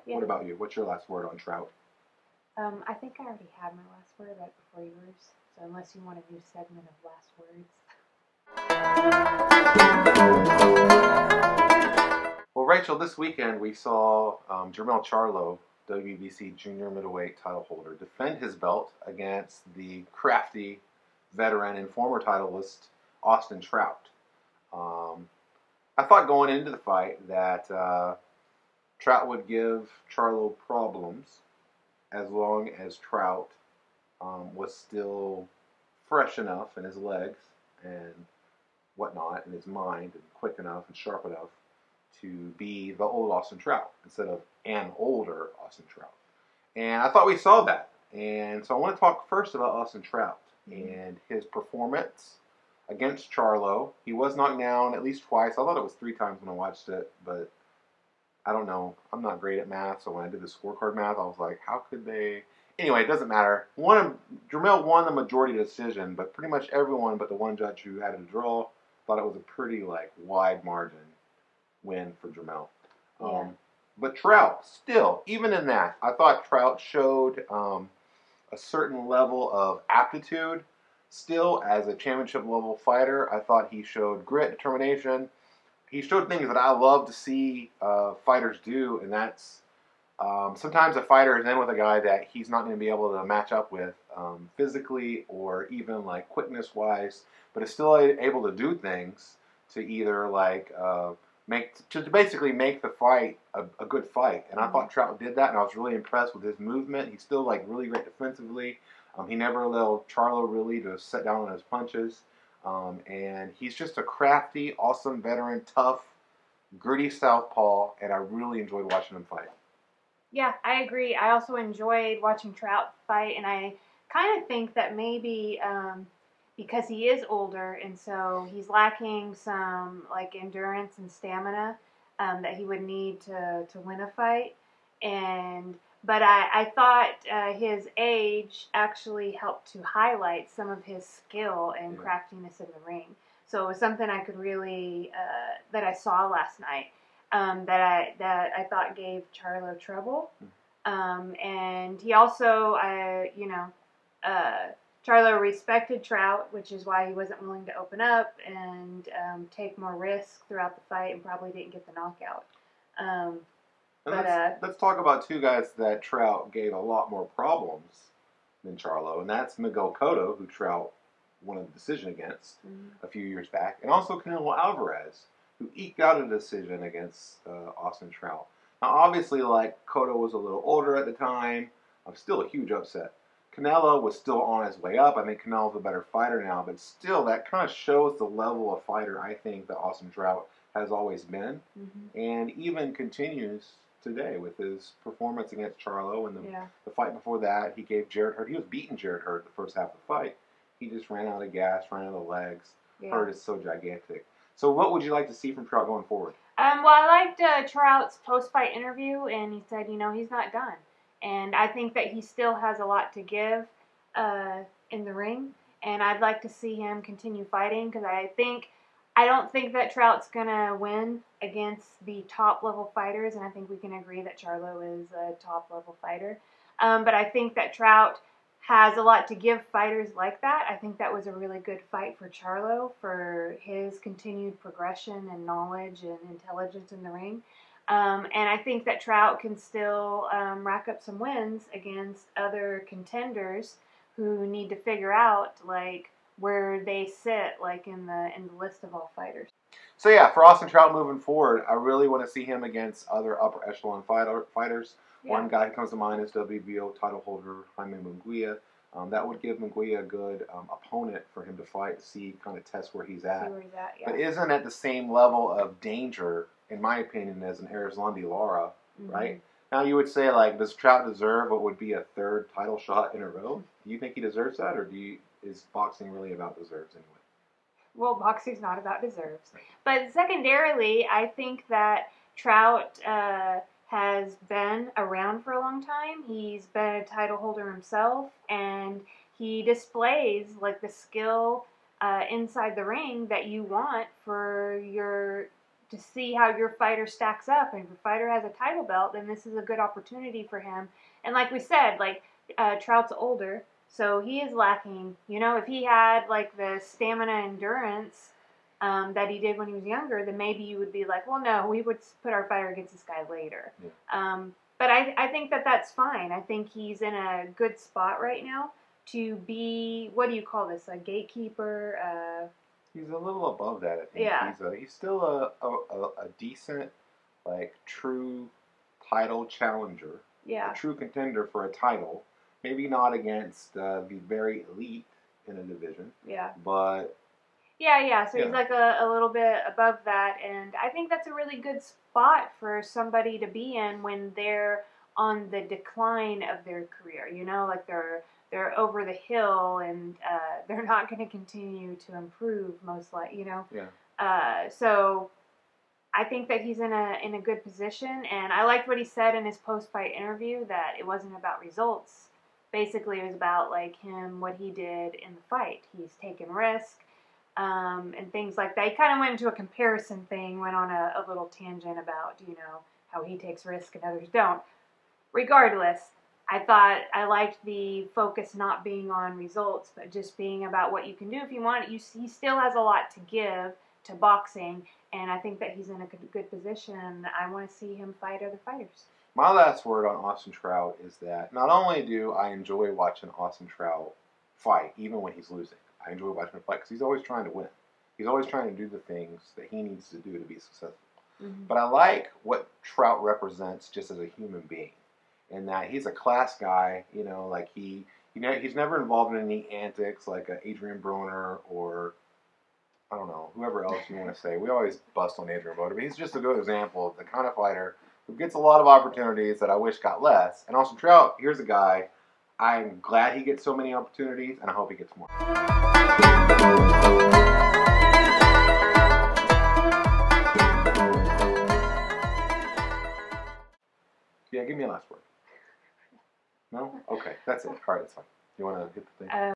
Yeah. What about you? What's your last word on Trout? I think I already had my last word right before yours. So unless you want a new segment of last words. Well, Rachel, this weekend we saw Jermell Charlo, WBC junior middleweight title holder, defend his belt against the crafty veteran and former titleist Austin Trout. I thought going into the fight that Trout would give Charlo problems as long as Trout was still fresh enough in his legs and whatnot, in his mind, and quick enough and sharp enough to be the old Austin Trout instead of an older Austin Trout. And I thought we saw that. And so I want to talk first about Austin Trout and his performance against Charlo. He was knocked down at least twice. I thought it was 3 times when I watched it, but I don't know. I'm not great at math, so when I did the scorecard math, I was like, how could they? Anyway, it doesn't matter. Jermell won the majority decision, but pretty much everyone but the one judge who had it a draw thought it was a pretty wide margin win for Jermell. Yeah. But Trout, still, even in that, I thought Trout showed a certain level of aptitude. Still, as a championship level fighter, I thought he showed grit, determination. He showed things that I love to see fighters do, and that's sometimes a fighter is in with a guy that he's not going to be able to match up with physically or even quickness-wise, but is still able to do things to either basically make the fight a good fight. And I thought Trout did that, and I was really impressed with his movement. He's still really great defensively. He never allowed Charlo really to sit down on his punches. And he's just a crafty, awesome veteran, tough, gritty southpaw, and I really enjoyed watching him fight. Yeah, I agree. I also enjoyed watching Trout fight, and I kind of think that maybe because he is older and so he's lacking some endurance and stamina that he would need to win a fight. But I thought his age actually helped to highlight some of his skill and craftiness in the ring. So it was something I could really that I saw last night that I thought gave Charlo trouble. And he also, Charlo respected Trout, which is why he wasn't willing to open up and take more risk throughout the fight, and probably didn't get the knockout. Let's talk about 2 guys that Trout gave a lot more problems than Charlo, and that's Miguel Cotto, who Trout won a decision against a few years back, and also Canelo Alvarez, who eked out a decision against Austin Trout. Now, obviously, Cotto was a little older at the time. Still a huge upset. Canelo was still on his way up. I think Canelo's a better fighter now, but still, that kind of shows the level of fighter I think that Austin Trout has always been, and even continues today with his performance against Charlo and the fight before that. He gave Jarrett Hurd. He was beating Jarrett Hurd the first half of the fight. He just ran out of gas, ran out of legs. Hurd is so gigantic. So what would you like to see from Trout going forward? Well, I liked Trout's post-fight interview, and he said, he's not done. And I think that he still has a lot to give in the ring, and I'd like to see him continue fighting because I don't think that Trout's going to win against the top-level fighters, and I think we can agree that Charlo is a top-level fighter. But I think that Trout has a lot to give fighters like that. I think that was a really good fight for Charlo for his continued progression and knowledge and intelligence in the ring. And I think that Trout can still rack up some wins against other contenders who need to figure out where they sit in the list of all fighters. So yeah, for Austin Trout moving forward, I really want to see him against other upper echelon fighters. Yeah. One guy who comes to mind is WBO title holder Jaime Munguia. That would give Munguia a good opponent for him to fight, kind of test where he's at. But isn't at the same level of danger, in my opinion, as an Erislandy Lara, right? Now you would say, does Trout deserve what would be a 3rd title shot in a row? Do you think he deserves that, or is boxing really about deserves anyway? Well, boxing's not about deserves. But secondarily, I think that Trout has been around for a long time. He's been a title holder himself, and he displays the skill inside the ring that you want for your to see how your fighter stacks up. And if your fighter has a title belt, then this is a good opportunity for him. And like we said, like Trout's older, so he is lacking. You know, if he had like the stamina endurance that he did when he was younger, then maybe you would be like, well, no, we would put our fighter against this guy later. Yeah. But I think that that's fine. I think he's in a good spot right now to be, what do you call this, a gatekeeper? He's a little above that, I think. Yeah. He's still a decent, like, true title challenger. Yeah. A true contender for a title. Maybe not against the very elite in a division. Yeah. But... Yeah. So he's like a little bit above that. And I think that's a really good spot for somebody to be in when they're on the decline of their career. You know, like they're over the hill and they're not going to continue to improve, most likely, you know. Yeah. So I think that he's in a good position, and I liked what he said in his post-fight interview, that it wasn't about results. Basically, it was about like him, what he did in the fight. He's taken risk and things like that. He kind of went into a comparison thing, went on a little tangent about, you know, how he takes risk and others don't. Regardless, I liked the focus not being on results, but just being about what you can do if you want. He still has a lot to give to boxing, and I think that he's in a good position. I want to see him fight other fighters. My last word on Austin Trout is that not only do I enjoy watching Austin Trout fight, even when he's losing, I enjoy watching him fight because he's always trying to win. He's always trying to do the things that he needs to do to be successful. Mm-hmm. But I like what Trout represents just as a human being, in that he's a class guy. You know, like he's never involved in any antics like Adrian Broner or, I don't know, whoever else you want to say. We always bust on Adrian Broner, but he's just a good example of the kind of fighter who gets a lot of opportunities that I wish got less. And Austin Trout, here's a guy, I'm glad he gets so many opportunities, and I hope he gets more. Yeah, give me a last word. No? Okay, that's it. All right, it's fine. You want to hit the thing?